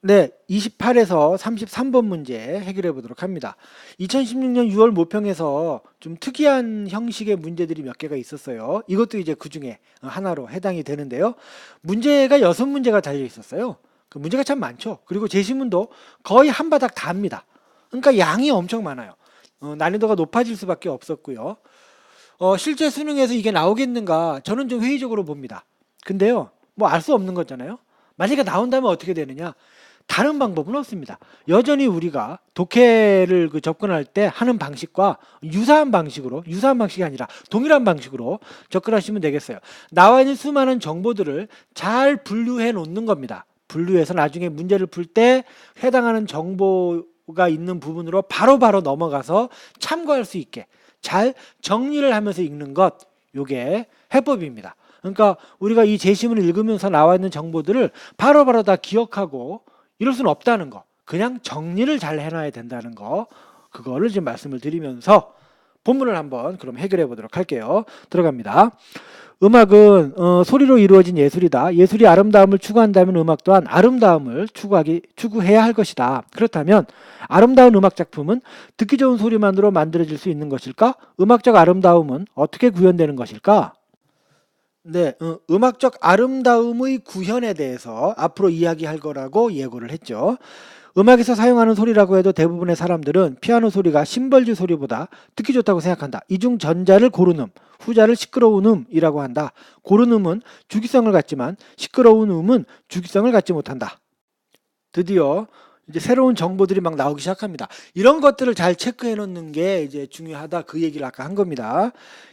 네, 28에서 33번 문제 해결해 보도록 합니다. 2016년 6월 모평에서 좀 특이한 형식의 문제들이 몇 개가 있었어요. 이것도 이제 그 중에 하나로 해당이 되는데요. 문제가 6문제가 달려 있었어요. 그 문제가 참 많죠. 그리고 제시문도 거의 한 바닥 다 합니다. 그러니까 양이 엄청 많아요. 난이도가 높아질 수밖에 없었고요. 실제 수능에서 이게 나오겠는가? 저는 좀 회의적으로 봅니다. 근데요, 뭐 알 수 없는 거잖아요. 만약에 나온다면 어떻게 되느냐? 다른 방법은 없습니다. 여전히 우리가 독해를 접근할 때 하는 방식과 유사한 방식이 아니라 동일한 방식으로 접근하시면 되겠어요. 나와 있는 수많은 정보들을 잘 분류해 놓는 겁니다. 분류해서 나중에 문제를 풀 때 해당하는 정보가 있는 부분으로 바로바로 넘어가서 참고할 수 있게 잘 정리를 하면서 읽는 것, 요게 해법입니다. 그러니까 우리가 이 제시문을 읽으면서 나와 있는 정보들을 바로바로 다 기억하고 이럴 수는 없다는 거. 그냥 정리를 잘 해놔야 된다는 거. 그거를 지금 말씀을 드리면서 본문을 한번 그럼 해결해 보도록 할게요. 들어갑니다. 음악은 소리로 이루어진 예술이다. 예술이 아름다움을 추구한다면 음악 또한 아름다움을 추구해야 할 것이다. 그렇다면 아름다운 음악 작품은 듣기 좋은 소리만으로 만들어질 수 있는 것일까? 음악적 아름다움은 어떻게 구현되는 것일까? 네, 음악적 아름다움의 구현에 대해서 앞으로 이야기할 거라고 예고를 했죠. 음악에서 사용하는 소리라고 해도 대부분의 사람들은 피아노 소리가 심벌주 소리보다 듣기 좋다고 생각한다. 이 중 전자를 고른 후자를 시끄러운 음이라고 한다. 고른 음은 주기성을 갖지만 시끄러운 음은 주기성을 갖지 못한다. 드디어 이제 새로운 정보들이 막 나오기 시작합니다. 이런 것들을 잘 체크해 놓는 게 이제 중요하다. 그 얘기를 아까 한 겁니다.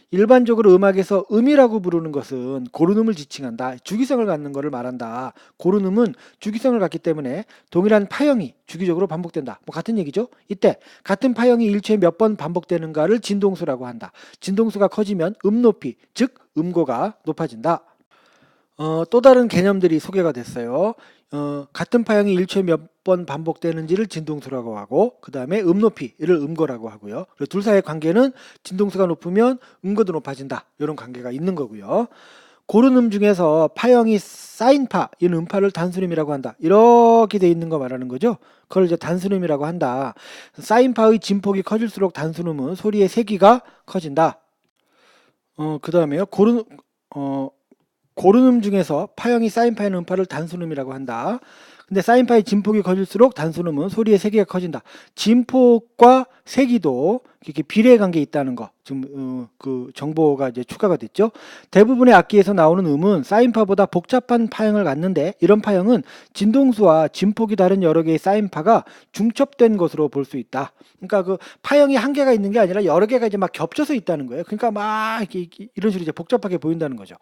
일반적으로 음악에서 음이라고 부르는 것은 고른 음을 지칭한다. 주기성을 갖는 것을 말한다. 고른 음은 주기성을 갖기 때문에 동일한 파형이 주기적으로 반복된다. 뭐 같은 얘기죠. 이때 같은 파형이 일초에 몇 번 반복되는가를 진동수라고 한다. 진동수가 커지면 음 높이, 즉 음고가 높아진다. 또 다른 개념들이 소개가 됐어요. 같은 파형이 일초에 몇 번 반복되는지를 진동수라고 하고 그 다음에 음높이를 음고라고 하고요. 그리고 둘 사이의 관계는 진동수가 높으면 음고도 높아진다. 이런 관계가 있는 거고요. 고른 음 중에서 파형이 쌓인 파, 이 음파를 단순음이라고 한다. 이렇게 돼 있는 거 말하는 거죠. 그걸 이제 단순음이라고 한다. 쌓인 파의 진폭이 커질수록 단순음은 소리의 세기가 커진다. 그 다음에요. 고른 음 중에서 파형이 쌓인 파인 음파를 단순음이라고 한다. 근데 쌓인 파의 진폭이 커질수록 단순음은 소리의 세기가 커진다. 진폭과 세기도 이렇게 비례 관계에 있다는 거. 지금 그 정보가 이제 추가가 됐죠. 대부분의 악기에서 나오는 음은 쌓인 파보다 복잡한 파형을 갖는데 이런 파형은 진동수와 진폭이 다른 여러 개의 쌓인 파가 중첩된 것으로 볼 수 있다. 그러니까 그 파형이 한 개가 있는 게 아니라 여러 개가 이제 막 겹쳐서 있다는 거예요. 그러니까 막 이런 식으로 이제 복잡하게 보인다는 거죠.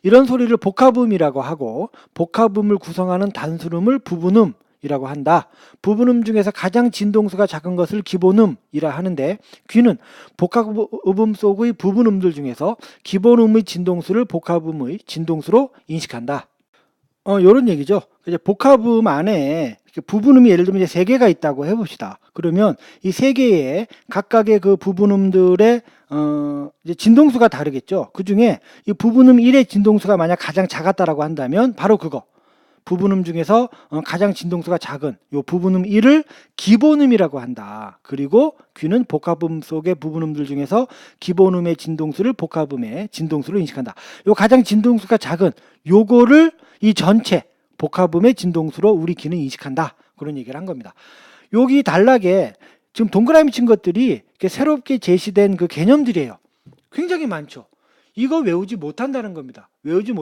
이런 소리를 복합음이라고 하고 복합음을 구성하는 단순음을 부분음이라고 한다. 부분음 중에서 가장 진동수가 작은 것을 기본음이라 하는데 귀는 복합음 속의 부분음들 중에서 기본음의 진동수를 복합음의 진동수로 인식한다. 요런 얘기죠. 이제 복합음 안에 이렇게 부분음이 예를 들면 이제 세 개가 있다고 해봅시다. 그러면 이 세 개의 각각의 그 부분음들의 이제 진동수가 다르겠죠. 그 중에 이 부분음 1의 진동수가 만약 가장 작았다라고 한다면 바로 그거. 부분음 중에서 가장 진동수가 작은 요 부분음 1을 기본음이라고 한다. 그리고 귀는 복합음 속의 부분음들 중에서 기본음의 진동수를 복합음의 진동수로 인식한다. 요 가장 진동수가 작은 요거를 이 전체 복합음의 진동수로 우리 귀는 인식한다. 그런 얘기를 한 겁니다. 여기 단락에 지금 동그라미 친 것들이 새롭게 제시된 그 개념들이에요. 굉장히 많죠. 이거 외우지 못한다는 겁니다. 외우지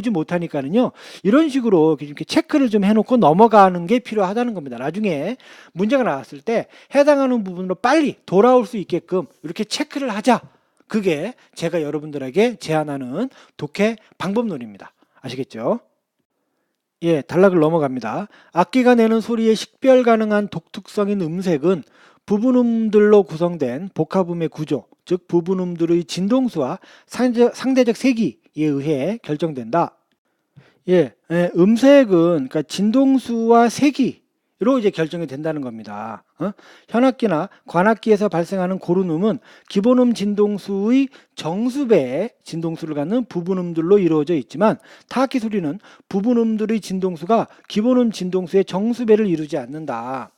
못하니까는요, 이런 식으로 이렇게 체크를 좀 해놓고 넘어가는 게 필요하다는 겁니다. 나중에 문제가 나왔을 때 해당하는 부분으로 빨리 돌아올 수 있게끔 이렇게 체크를 하자. 그게 제가 여러분들에게 제안하는 독해 방법론입니다. 아시겠죠? 예, 단락을 넘어갑니다. 악기가 내는 소리의 식별 가능한 독특성인 음색은 부분음들로 구성된 복합음의 구조, 즉 부분음들의 진동수와 상대적 세기에 의해 결정된다. 예, 음색은 그러니까 진동수와 세기, 로 이제 결정이 된다는 겁니다. 현악기나 관악기에서 발생하는 고른음은 기본음 진동수의 정수배의 진동수를 갖는 부분음들로 이루어져 있지만 타악기 소리는 부분음들의 진동수가 기본음 진동수의 정수배를 이루지 않는다.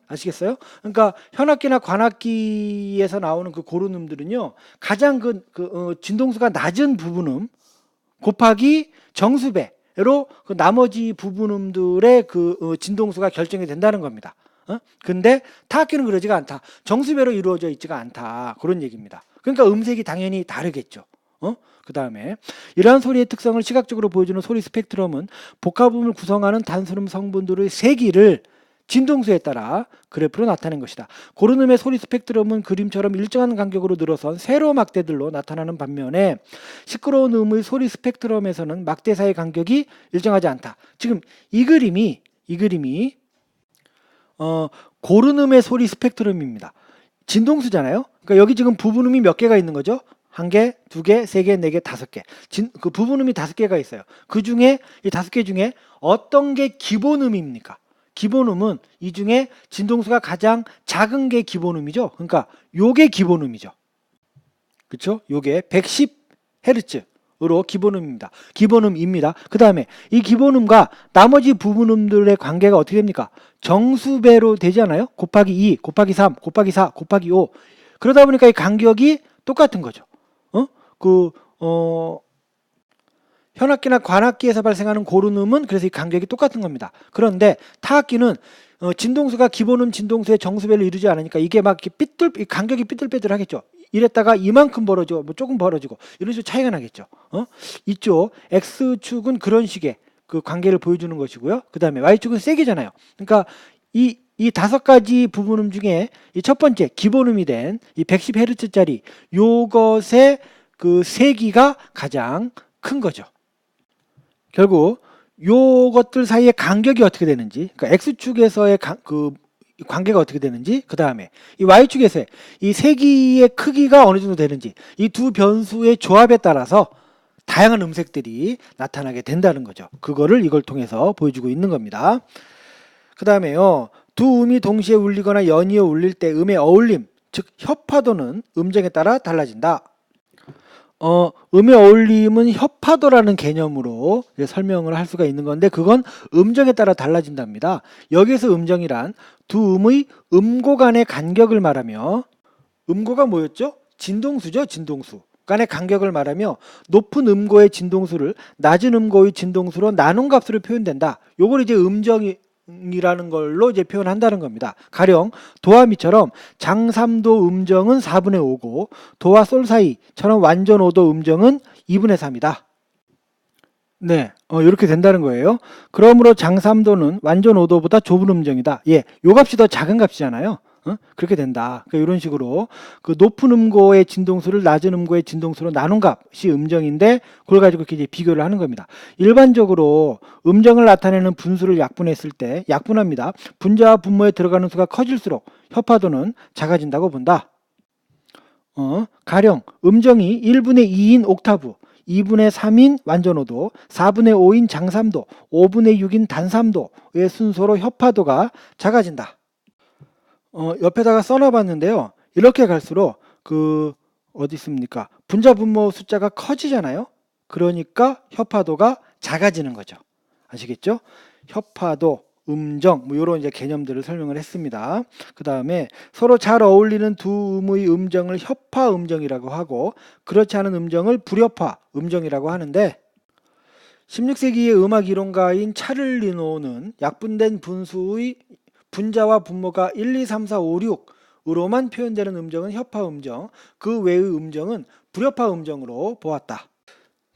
아시겠어요? 그러니까 현악기나 관악기에서 나오는 그 고른음들은요, 가장 진동수가 낮은 부분음 곱하기 정수배로 그 나머지 부분음들의 진동수가 결정이 된다는 겁니다. 근데 타악기는 그러지가 않다. 정수배로 이루어져 있지가 않다. 그런 얘기입니다. 그러니까 음색이 당연히 다르겠죠. 그 다음에 이러한 소리의 특성을 시각적으로 보여주는 소리 스펙트럼은 복합음을 구성하는 단순음 성분들의 세기를 진동수에 따라 그래프로 나타낸 것이다. 고른음의 소리 스펙트럼은 그림처럼 일정한 간격으로 늘어선 세로 막대들로 나타나는 반면에 시끄러운 음의 소리 스펙트럼에서는 막대 사이 간격이 일정하지 않다. 지금 이 그림이 고른음의 소리 스펙트럼입니다. 진동수잖아요. 그러니까 여기 지금 부분음이 몇 개가 있는 거죠? 1개, 2개, 3개, 4개, 5개. 그 부분음이 5개가 있어요. 그 중에 이 5개 중에 어떤 게 기본음입니까? 기본음은 이 중에 진동수가 가장 작은 게 기본음이죠. 그러니까 요게 기본음이죠. 그렇죠? 요게 110Hz로 기본음입니다. 기본음입니다. 그 다음에 이 기본음과 나머지 부분음들의 관계가 어떻게 됩니까? 정수배로 되지 않아요? 곱하기 2, 곱하기 3, 곱하기 4, 곱하기 5. 그러다 보니까 이 간격이 똑같은 거죠. 현악기나 관악기에서 발생하는 고른음은 그래서 이 간격이 똑같은 겁니다. 그런데 타악기는 진동수가 기본음 진동수의 정수배를 이루지 않으니까 이게 막 이렇게 간격이 삐뚤빼뚤하겠죠. 이랬다가 이만큼 벌어지고 뭐 조금 벌어지고 이런 식으로 차이가 나겠죠. 이쪽 X축은 그런 식의 그 관계를 보여주는 것이고요. 그 다음에 Y축은 세기잖아요. 그러니까 이 5가지 부분음 중에 이 첫 번째 기본음이 된 이 110Hz짜리 요것의 그 세기가 가장 큰 거죠. 결국 요것들 사이의 간격이 어떻게 되는지, 그러니까 X축에서의 그 관계가 어떻게 되는지, 그 다음에 이 Y축에서의 이 세기의 크기가 어느 정도 되는지, 이 두 변수의 조합에 따라서 다양한 음색들이 나타나게 된다는 거죠. 그거를 이걸 통해서 보여주고 있는 겁니다. 그 다음에요, 두 음이 동시에 울리거나 연이어 울릴 때 음의 어울림, 즉 협파도는 음정에 따라 달라진다. 음의 어울림은 협파도라는 개념으로 설명을 할 수가 있는 건데 그건 음정에 따라 달라진답니다. 여기에서 음정이란 두 음의 음고 간의 간격을 말하며, 음고가 뭐였죠? 진동수죠. 진동수 간의 간격을 말하며 높은 음고의 진동수를 낮은 음고의 진동수로 나눈 값으로 표현된다. 요걸 이제 음정이라는 걸로 이제 표현한다는 겁니다. 가령 도와 미처럼 장3도 음정은 4분의 5고 도와 솔 사이처럼 완전 5도 음정은 2분의 3이다. 네, 이렇게 된다는 거예요. 그러므로 장3도는 완전 5도보다 좁은 음정이다. 예, 요 값이 더 작은 값이잖아요. 그렇게 된다. 그러니까 이런 식으로 그 높은 음고의 진동수를 낮은 음고의 진동수로 나눈 값이 음정인데 그걸 가지고 이렇게 이제 비교를 하는 겁니다. 일반적으로 음정을 나타내는 분수를 약분했을 때 약분합니다. 분자와 분모에 들어가는 수가 커질수록 협파도는 작아진다고 본다. 가령 음정이 1분의 2인 옥타브, 2분의 3인 완전오도, 4분의 5인 장3도, 5분의 6인 단3도의 순서로 협파도가 작아진다. 옆에다가 써놔봤는데요. 이렇게 갈수록 어디 있습니까? 분자 분모 숫자가 커지잖아요. 그러니까 협파도가 작아지는 거죠. 아시겠죠? 협파도, 음정, 뭐 이런 이제 개념들을 설명을 했습니다. 그 다음에 서로 잘 어울리는 두 음의 음정을 협파 음정이라고 하고 그렇지 않은 음정을 불협화 음정이라고 하는데 16세기의 음악 이론가인 차를리노는 약분된 분수의 분자와 분모가 1, 2, 3, 4, 5, 6으로만 표현되는 음정은 협파 음정, 그 외의 음정은 불협화 음정으로 보았다.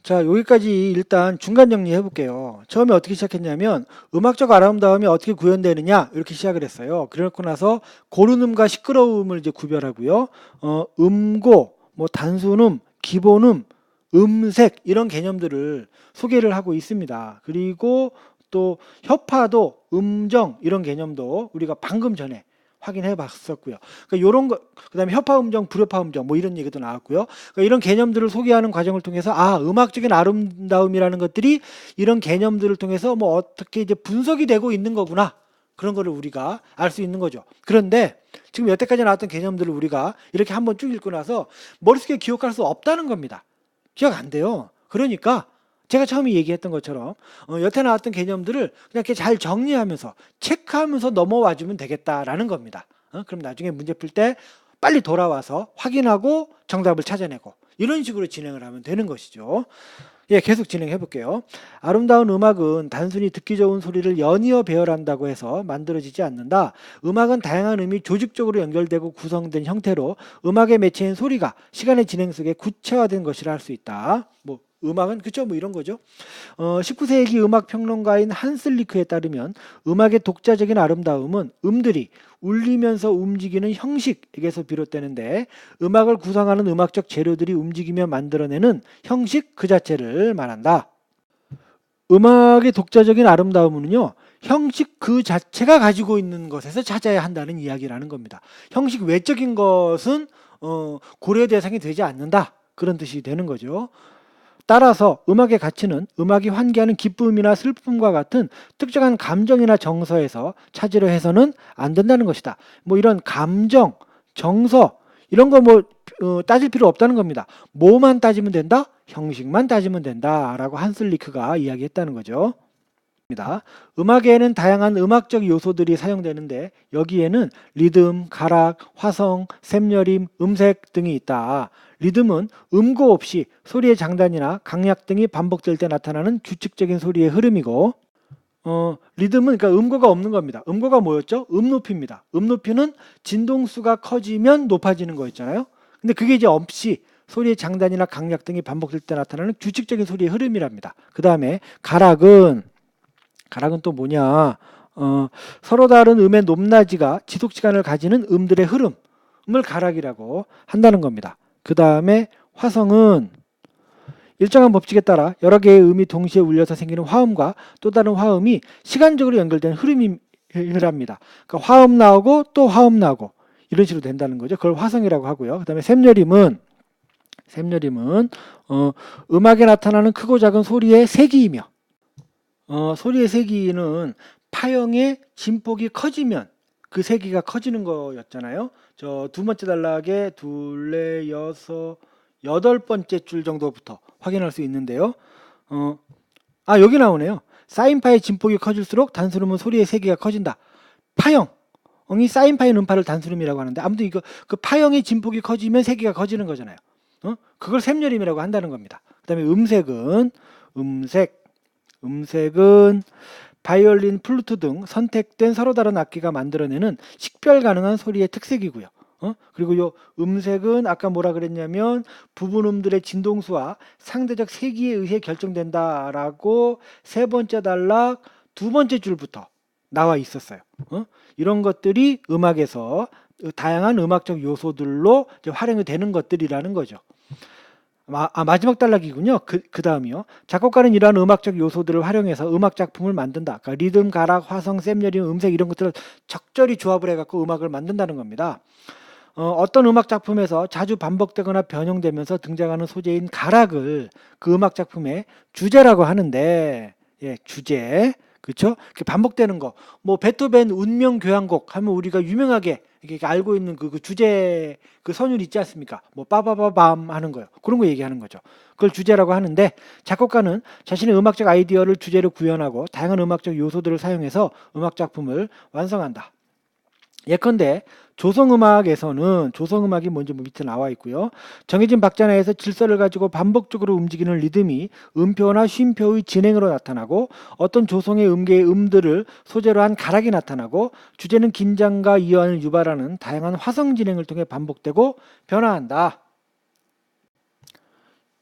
자, 여기까지 일단 중간 정리해 볼게요. 처음에 어떻게 시작했냐면 음악적 아름다움이 어떻게 구현되느냐 이렇게 시작을 했어요. 그러고 나서 고른음과 시끄러움을 이제 구별하고요. 음고, 뭐 단순음, 기본음, 음색 이런 개념들을 소개를 하고 있습니다. 그리고 또 협파도, 음정 이런 개념도 우리가 방금 전에 확인해 봤었고요. 그러니까 이런 거, 그다음에 협파 음정, 불협화 음정 뭐 이런 얘기도 나왔고요. 그러니까 이런 개념들을 소개하는 과정을 통해서 음악적인 아름다움이라는 것들이 이런 개념들을 통해서 뭐 어떻게 이제 분석이 되고 있는 거구나. 그런 거를 우리가 알 수 있는 거죠. 그런데 지금 여태까지 나왔던 개념들을 우리가 이렇게 한번 쭉 읽고 나서 머릿속에 기억할 수 없다는 겁니다. 기억 안 돼요. 그러니까 제가 처음에 얘기했던 것처럼 여태 나왔던 개념들을 그냥 이렇게 잘 정리하면서 체크하면서 넘어와 주면 되겠다라는 겁니다. 그럼 나중에 문제 풀 때 빨리 돌아와서 확인하고 정답을 찾아내고 이런 식으로 진행을 하면 되는 것이죠. 예, 계속 진행해 볼게요. 아름다운 음악은 단순히 듣기 좋은 소리를 연이어 배열한다고 해서 만들어지지 않는다. 음악은 다양한 의미 조직적으로 연결되고 구성된 형태로 음악의 매체인 소리가 시간의 진행 속에 구체화된 것이라 할 수 있다. 뭐 음악은 그쵸? 뭐 이런 거죠. 19세기 음악 평론가인 한슬리크에 따르면 음악의 독자적인 아름다움은 음들이 울리면서 움직이는 형식에게서 비롯되는데 음악을 구성하는 음악적 재료들이 움직이며 만들어내는 형식 그 자체를 말한다. 음악의 독자적인 아름다움은요, 형식 그 자체가 가지고 있는 것에서 찾아야 한다는 이야기라는 겁니다. 형식 외적인 것은 고려 대상이 되지 않는다. 그런 뜻이 되는 거죠. 따라서 음악의 가치는 음악이 환기하는 기쁨이나 슬픔과 같은 특정한 감정이나 정서에서 찾으려 해서는 안 된다는 것이다. 뭐 이런 감정, 정서 이런 거 따질 필요 없다는 겁니다. 뭐만 따지면 된다? 형식만 따지면 된다라고 한슬리크가 이야기했다는 거죠. 음악에는 다양한 음악적 요소들이 사용되는데 여기에는 리듬, 가락, 화성, 샘여림, 음색 등이 있다. 리듬은 음고 없이 소리의 장단이나 강약 등이 반복될 때 나타나는 규칙적인 소리의 흐름이고 리듬은 그러니까 음고가 없는 겁니다. 음고가 뭐였죠? 음높이입니다. 음높이는 진동수가 커지면 높아지는 거였잖아요. 근데 그게 이제 없이 소리의 장단이나 강약 등이 반복될 때 나타나는 규칙적인 소리의 흐름이랍니다. 그 다음에 가락은 또 뭐냐? 서로 다른 음의 높낮이가 지속시간을 가지는 음들의 흐름을 가락이라고 한다는 겁니다. 그 다음에 화성은 일정한 법칙에 따라 여러 개의 음이 동시에 울려서 생기는 화음과 또 다른 화음이 시간적으로 연결된 흐름이랍니다. 그러니까 화음 나오고 또 화음 나오고 이런 식으로 된다는 거죠. 그걸 화성이라고 하고요. 그 다음에 샘여림은 음악에 나타나는 크고 작은 소리의 세기이며 소리의 세기는 파형의 진폭이 커지면 그 세기가 커지는 거였잖아요. 저 두 번째 단락에 둘, 넷, 여섯, 여덟 번째 줄 정도부터 확인할 수 있는데요. 여기 나오네요. 사인파의 진폭이 커질수록 단수름은 소리의 세기가 커진다. 파형이 사인파의 음파를 단수름이라고 하는데 아무튼 이거 그 파형의 진폭이 커지면 세기가 커지는 거잖아요. 그걸 샘여림이라고 한다는 겁니다. 그다음에 음색은 바이올린, 플루트 등 선택된 서로 다른 악기가 만들어내는 식별 가능한 소리의 특색이고요. 그리고 요 음색은 아까 뭐라 그랬냐면 부분 음들의 진동수와 상대적 세기에 의해 결정된다라고 세 번째 단락 두 번째 줄부터 나와 있었어요. 이런 것들이 음악에서 다양한 음악적 요소들로 이제 활용이 되는 것들이라는 거죠. 마지막 단락이군요. 그 다음이요. 작곡가는 이러한 음악적 요소들을 활용해서 음악 작품을 만든다. 그러니까 리듬, 가락, 화성, 샘여림, 음색 이런 것들을 적절히 조합을 해갖고 음악을 만든다는 겁니다. 어떤 음악 작품에서 자주 반복되거나 변형되면서 등장하는 소재인 가락을 그 음악 작품의 주제라고 하는데, 예, 주제. 그렇죠? 반복되는 거. 뭐 베토벤 운명 교향곡 하면 우리가 유명하게 이렇게 알고 있는 그 주제 그 선율 있지 않습니까? 뭐 빠바바밤 하는 거요. 그런 거 얘기하는 거죠. 그걸 주제라고 하는데 작곡가는 자신의 음악적 아이디어를 주제로 구현하고 다양한 음악적 요소들을 사용해서 음악 작품을 완성한다. 예컨대 조성음악이 뭔지 밑에 나와 있고요. 정해진 박자 내에서 질서를 가지고 반복적으로 움직이는 리듬이 음표나 쉼표의 진행으로 나타나고 어떤 조성의 음계의 음들을 소재로 한 가락이 나타나고 주제는 긴장과 이완을 유발하는 다양한 화성 진행을 통해 반복되고 변화한다.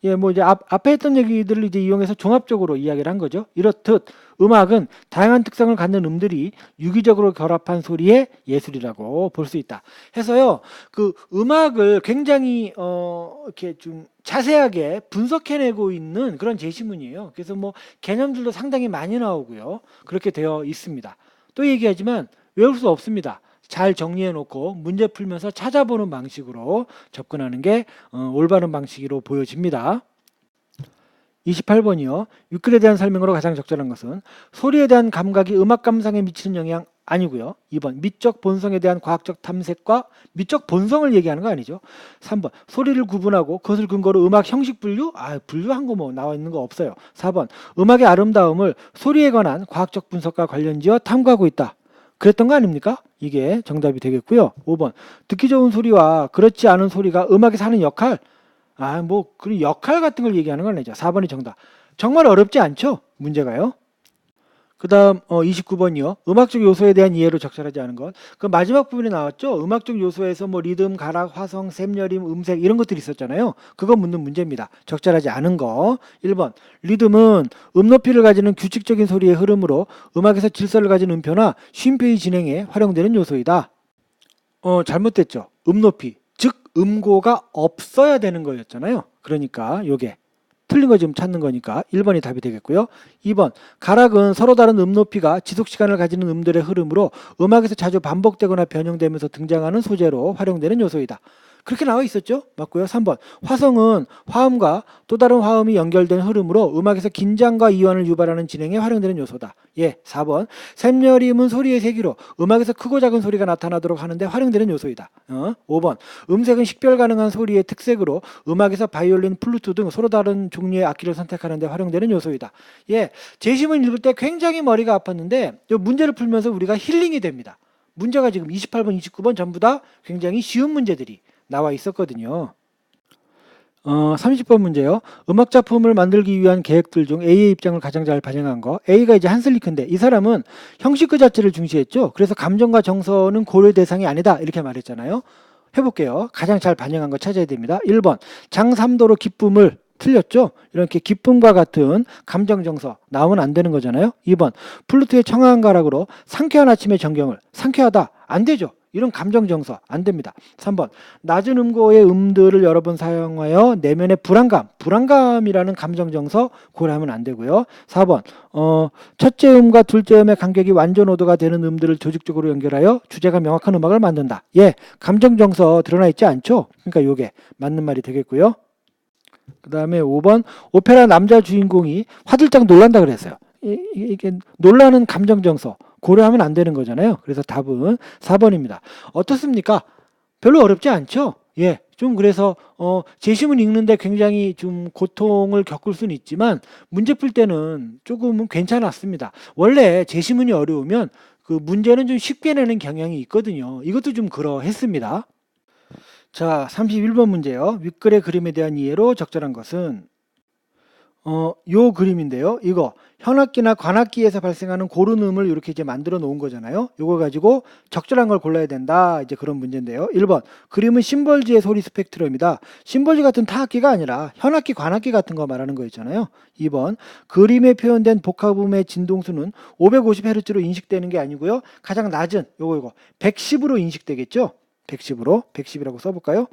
예, 뭐 이제 앞에 했던 얘기들을 이제 이용해서 종합적으로 이야기를 한 거죠. 이렇듯 음악은 다양한 특성을 갖는 음들이 유기적으로 결합한 소리의 예술이라고 볼 수 있다. 해서요, 그 음악을 굉장히 이렇게 좀 자세하게 분석해내고 있는 그런 제시문이에요. 그래서 뭐 개념들도 상당히 많이 나오고요. 그렇게 되어 있습니다. 또 얘기하지만 외울 수 없습니다. 잘 정리해 놓고 문제 풀면서 찾아보는 방식으로 접근하는 게 올바른 방식으로 보여집니다. 28번이요. 유클에 대한 설명으로 가장 적절한 것은 소리에 대한 감각이 음악 감상에 미치는 영향 아니고요. 2번 미적 본성에 대한 과학적 탐색과 미적 본성을 얘기하는 거 아니죠. 3번 소리를 구분하고 그것을 근거로 음악 형식 분류? 분류한 거 뭐 나와 있는 거 없어요. 4번 음악의 아름다움을 소리에 관한 과학적 분석과 관련지어 탐구하고 있다. 그랬던 거 아닙니까? 이게 정답이 되겠고요. 5번 듣기 좋은 소리와 그렇지 않은 소리가 음악에서 하는 역할? 그런 역할 같은 걸 얘기하는 건 아니죠. 4번이 정답. 정말 어렵지 않죠? 문제가요. 그 다음 29번이요. 음악적 요소에 대한 이해로 적절하지 않은 것. 그 마지막 부분에 나왔죠. 음악적 요소에서 뭐 리듬, 가락, 화성, 샘여림, 음색 이런 것들이 있었잖아요. 그거 묻는 문제입니다. 적절하지 않은 거. 1번 음높이는 높이를 가지는 규칙적인 소리의 흐름으로 음악에서 질서를 가진 음표나 쉼표의 진행에 활용되는 요소이다. 잘못됐죠. 높이. 즉 음고가 없어야 되는 거였잖아요. 그러니까 요게 틀린 거 지금 찾는 거니까 1번이 답이 되겠고요. 2번 가락은 서로 다른 높이가 지속시간을 가지는 음들의 흐름으로 음악에서 자주 반복되거나 변형되면서 등장하는 소재로 활용되는 요소이다. 그렇게 나와 있었죠? 맞고요. 3번 화성은 화음과 또 다른 화음이 연결된 흐름으로 음악에서 긴장과 이완을 유발하는 진행에 활용되는 요소다. 4번 샘여림은 소리의 세기로 음악에서 크고 작은 소리가 나타나도록 하는데 활용되는 요소이다. 5번 음색은 식별 가능한 소리의 특색으로 음악에서 바이올린, 플루트 등 서로 다른 종류의 악기를 선택하는 데 활용되는 요소이다. 제시문 읽을 때 굉장히 머리가 아팠는데 이 문제를 풀면서 우리가 힐링이 됩니다. 문제가 지금 28번, 29번 전부 다 굉장히 쉬운 문제들이 나와 있었거든요. 30번 문제요. 음악 작품을 만들기 위한 계획들 중 A의 입장을 가장 잘 반영한 거. A가 이제 한슬리크인데 이 사람은 형식 그 자체를 중시했죠. 그래서 감정과 정서는 고려 대상이 아니다 이렇게 말했잖아요. 해볼게요. 가장 잘 반영한 거 찾아야 됩니다. 1번 장삼도로 기쁨을 틀렸죠. 이렇게 기쁨과 같은 감정 정서 나오면 안 되는 거잖아요. 2번 플루트의 청아한 가락으로 상쾌한 아침의 전경을 상쾌하다 안 되죠. 이런 감정 정서 안 됩니다. 3번 낮은 음고의 음들을 여러 번 사용하여 내면의 불안감이라는 감정 정서 고려하면 안 되고요. 4번 첫째 음과 둘째 음의 간격이 완전 오도가 되는 음들을 조직적으로 연결하여 주제가 명확한 음악을 만든다. 감정 정서 드러나 있지 않죠? 그러니까 요게 맞는 말이 되겠고요. 그 다음에 5번 오페라 남자 주인공이 화들짝 놀란다 그랬어요. 이게 놀라는 감정 정서 고려하면 안 되는 거잖아요. 그래서 답은 4번입니다. 어떻습니까? 별로 어렵지 않죠? 좀 그래서 제시문 읽는데 굉장히 좀 고통을 겪을 수는 있지만 문제 풀 때는 조금은 괜찮았습니다. 원래 제시문이 어려우면 그 문제는 좀 쉽게 내는 경향이 있거든요. 이것도 좀 그러했습니다. 자, 31번 문제요. 윗글의 그림에 대한 이해로 적절한 것은 요 그림인데요. 이거 현악기나 관악기에서 발생하는 고른음을 이렇게 이제 만들어 놓은 거잖아요. 요거 가지고 적절한 걸 골라야 된다. 이제 그런 문제인데요. 1번 그림은 심벌지의 소리 스펙트럼이다. 심벌지 같은 타악기가 아니라 현악기, 관악기 같은 거 말하는 거 있잖아요. 2번 그림에 표현된 복합음의 진동수는 550Hz로 인식되는 게 아니고요. 가장 낮은 요거 110으로 인식되겠죠. 110이라고 써볼까요?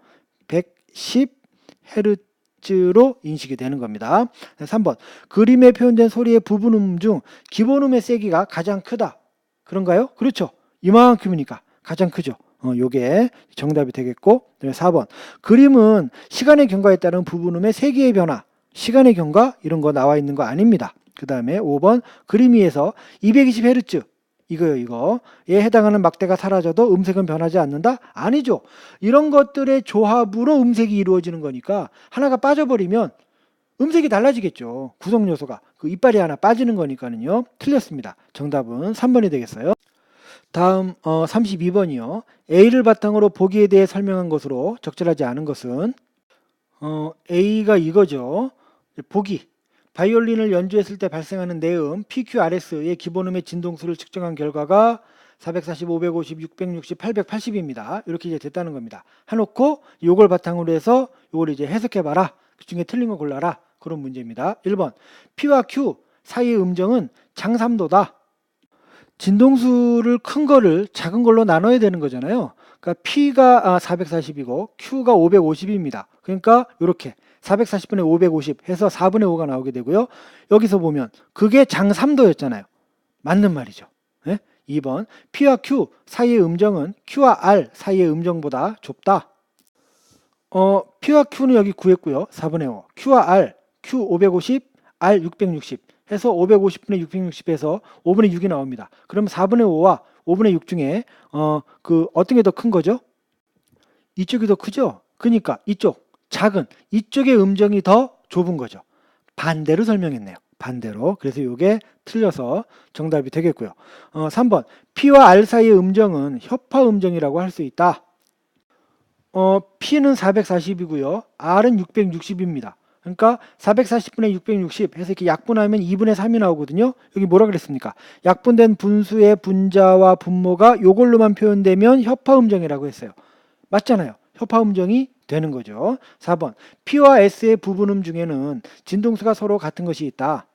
110Hz로 인식이 되는 겁니다. 3번 그림에 표현된 소리의 부분음 중 기본음의 세기가 가장 크다. 그런가요? 그렇죠. 이만큼이니까 가장 크죠. 요게 정답이 되겠고 4번 그림은 시간의 경과에 따른 부분음의 세기의 변화, 시간의 경과 이런 거 나와 있는 거 아닙니다. 그 다음에 5번 그림 위에서 220Hz 이거에 해당하는 막대가 사라져도 음색은 변하지 않는다? 아니죠. 이런 것들의 조합으로 음색이 이루어지는 거니까 하나가 빠져버리면 음색이 달라지겠죠. 구성 요소가 그 이빨이 하나 빠지는 거니까는요. 틀렸습니다. 정답은 3번이 되겠어요. 다음 32번이요. A를 바탕으로 보기에 대해 설명한 것으로 적절하지 않은 것은 A가 이거죠. 보기. 바이올린을 연주했을 때 발생하는 내음 PQRS의 기본음의 진동수를 측정한 결과가 440, 550, 660, 880입니다. 이렇게 이제 됐다는 겁니다. 해놓고 이걸 바탕으로 해서 이걸 이제 해석해봐라. 그 중에 틀린 거 골라라. 그런 문제입니다. 1번 P와 Q 사이의 음정은 장삼도다. 진동수를 큰 거를 작은 걸로 나눠야 되는 거잖아요. 그러니까 P가 440이고 Q가 550입니다. 그러니까 이렇게 440분의 550 해서 4분의 5가 나오게 되고요. 여기서 보면 그게 장3도였잖아요. 맞는 말이죠. 2번 P와 Q 사이의 음정은 Q와 R 사이의 음정보다 좁다. P와 Q는 여기 구했고요. 4분의 5. Q와 R, Q 550, R 660. 해서 550분의 660에서 5분의 6이 나옵니다. 그럼 4분의 5와 5분의 6 중에 어떤 게 더 큰 거죠? 이쪽이 더 크죠? 그러니까 이쪽 작은 이쪽의 음정이 더 좁은 거죠. 반대로 설명했네요. 반대로. 그래서 이게 틀려서 정답이 되겠고요. 3번 P와 R 사이의 음정은 협화 음정이라고 할 수 있다. P는 440이고요. R은 660입니다. 그러니까 440분의 660 해서 이렇게 약분하면 2분의 3이 나오거든요. 여기 뭐라 그랬습니까? 약분된 분수의 분자와 분모가 이걸로만 표현되면 협화 음정이라고 했어요. 맞잖아요. 협화 음정이 되는 거죠. 4번 P와 S의 부분음 중에는 진동수가 서로 같은 것이 있다.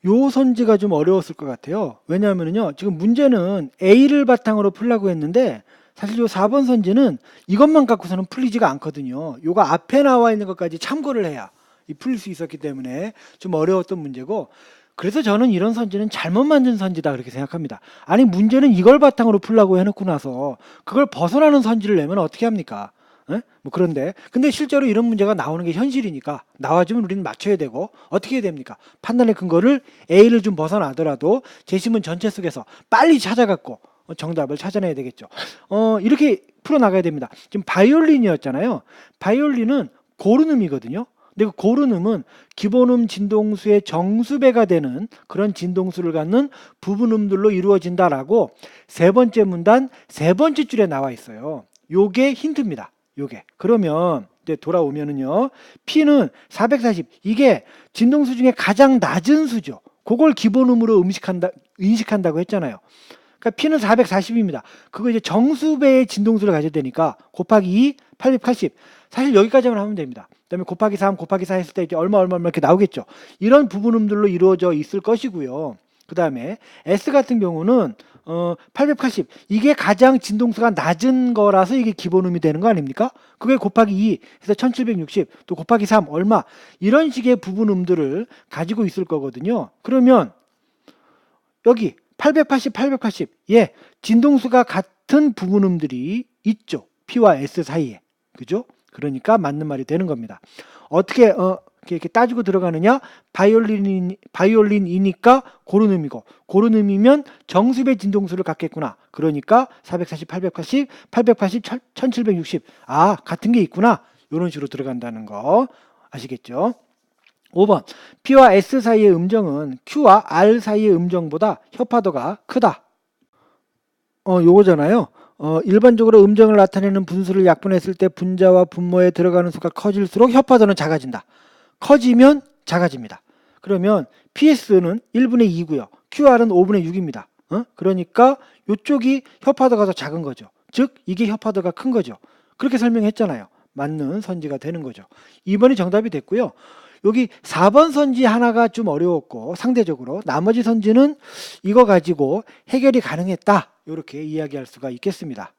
요 선지가 좀 어려웠을 것 같아요. 왜냐하면요 지금 문제는 A를 바탕으로 풀라고 했는데 사실 요 4번 선지는 이것만 갖고서는 풀리지가 않거든요. 요거 앞에 나와 있는 것까지 참고를 해야 풀릴 수 있었기 때문에 좀 어려웠던 문제고, 그래서 저는 이런 선지는 잘못 만든 선지다 그렇게 생각합니다. 아니 문제는 이걸 바탕으로 풀라고 해놓고 나서 그걸 벗어나는 선지를 내면 어떻게 합니까? 에? 뭐 그런데 근데 실제로 이런 문제가 나오는 게 현실이니까 나와주면 우리는 맞춰야 되고, 어떻게 해야 됩니까? 판단의 근거를 A를 좀 벗어나더라도 제시문 전체 속에서 빨리 찾아갖고 정답을 찾아내야 되겠죠. 이렇게 풀어나가야 됩니다. 지금 바이올린이었잖아요. 바이올린은 고르음이거든요. 근데 그 고르음은 기본음 진동수의 정수배가 되는 그런 진동수를 갖는 부분음들로 이루어진다라고 세 번째 문단 세 번째 줄에 나와 있어요. 요게 힌트입니다. 요게. 그러면 이제 돌아오면은요. P는 440. 이게 진동수 중에 가장 낮은 수죠. 그걸 기본음으로 인식한다고 했잖아요. 그러니까 P는 440입니다. 그거 이제 정수배의 진동수를 가져야 되니까 곱하기 2, 880. 사실 여기까지만 하면 됩니다. 그다음에 곱하기 3, 곱하기 4 했을 때 이제 얼마 이렇게 나오겠죠. 이런 부분음들로 이루어져 있을 것이고요. 그 다음에 S 같은 경우는 880. 이게 가장 진동수가 낮은 거라서 이게 기본음이 되는 거 아닙니까? 그게 곱하기 2 해서 1760, 또 곱하기 3 얼마, 이런 식의 부분음들을 가지고 있을 거거든요. 그러면 여기 880, 880. 예, 진동수가 같은 부분음들이 있죠. P와 S 사이에. 그죠? 그러니까 맞는 말이 되는 겁니다. 어떻게 이렇게 따지고 들어가느냐? 바이올린이니까 고르음이고, 고르음이면 정수배 진동수를 갖겠구나. 그러니까 440, 880, 880, 1760. 아, 같은 게 있구나. 이런 식으로 들어간다는 거 아시겠죠? 5번 P와 S 사이의 음정은 Q와 R 사이의 음정보다 협화도가 크다. 요거잖아요. 일반적으로 음정을 나타내는 분수를 약분했을 때 분자와 분모에 들어가는 수가 커질수록 협화도는 작아진다. 커지면 작아집니다. 그러면 PS는 1분의 2고요. QR은 5분의 6입니다. 그러니까 이쪽이 협화도가 더 작은 거죠. 즉 이게 협화도가 큰 거죠. 그렇게 설명했잖아요. 맞는 선지가 되는 거죠. 2번이 정답이 됐고요. 여기 4번 선지 하나가 좀 어려웠고 상대적으로 나머지 선지는 이거 가지고 해결이 가능했다. 이렇게 이야기할 수가 있겠습니다.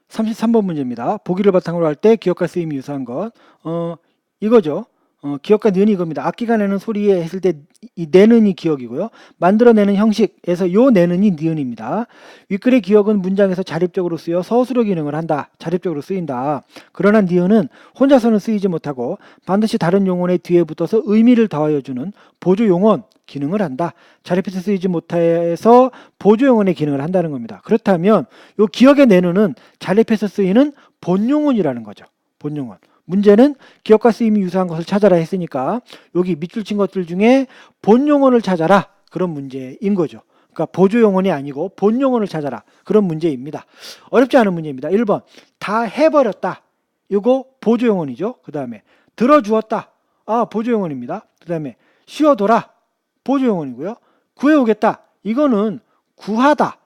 33번 문제입니다. 보기를 바탕으로 할 때 기억과 쓰임이 유사한 것. 이거죠. 기억과 니은이 이겁니다. 악기가 내는 소리에 했을 때 이 내는이 기억이고요. 만들어내는 형식에서 요 내는이 니은입니다. 윗글의 기억은 문장에서 자립적으로 쓰여 서술어 기능을 한다. 자립적으로 쓰인다. 그러나 니은은 혼자서는 쓰이지 못하고 반드시 다른 용언의 뒤에 붙어서 의미를 더하여 주는 보조 용언 기능을 한다. 자립해서 쓰이지 못해서 보조 용언의 기능을 한다는 겁니다. 그렇다면 요 기억의 내는은 자립해서 쓰이는 본용언이라는 거죠. 본용언. 문제는 기억과 쓰임이 유사한 것을 찾아라 했으니까 여기 밑줄 친 것들 중에 본용언을 찾아라, 그런 문제인 거죠. 그러니까 보조용언이 아니고 본용언을 찾아라, 그런 문제입니다. 어렵지 않은 문제입니다. 1번 다 해버렸다. 이거 보조용언이죠. 그 다음에 들어주었다. 보조용언입니다. 그 다음에 쉬어둬라. 보조용언이고요. 구해오겠다. 이거는 구하다.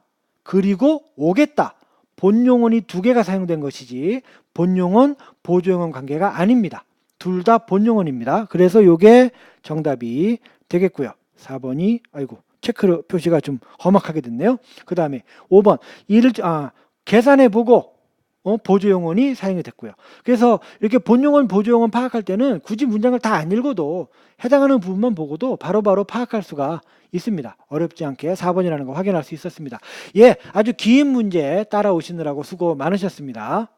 그리고 오겠다. 본용언이 두 개가 사용된 것이지 본용언, 보조용언 관계가 아닙니다. 둘 다 본용언입니다. 그래서 이게 정답이 되겠고요. 4번이 체크 표시가 좀 험악하게 됐네요. 그 다음에 5번 계산해보고 보조용언이 사용이 됐고요. 그래서 이렇게 본용언, 보조용언 파악할 때는 굳이 문장을 다 안 읽어도 해당하는 부분만 보고도 바로바로 파악할 수가 있습니다. 어렵지 않게 4번이라는 거 확인할 수 있었습니다. 예, 아주 긴 문제 따라오시느라고 수고 많으셨습니다.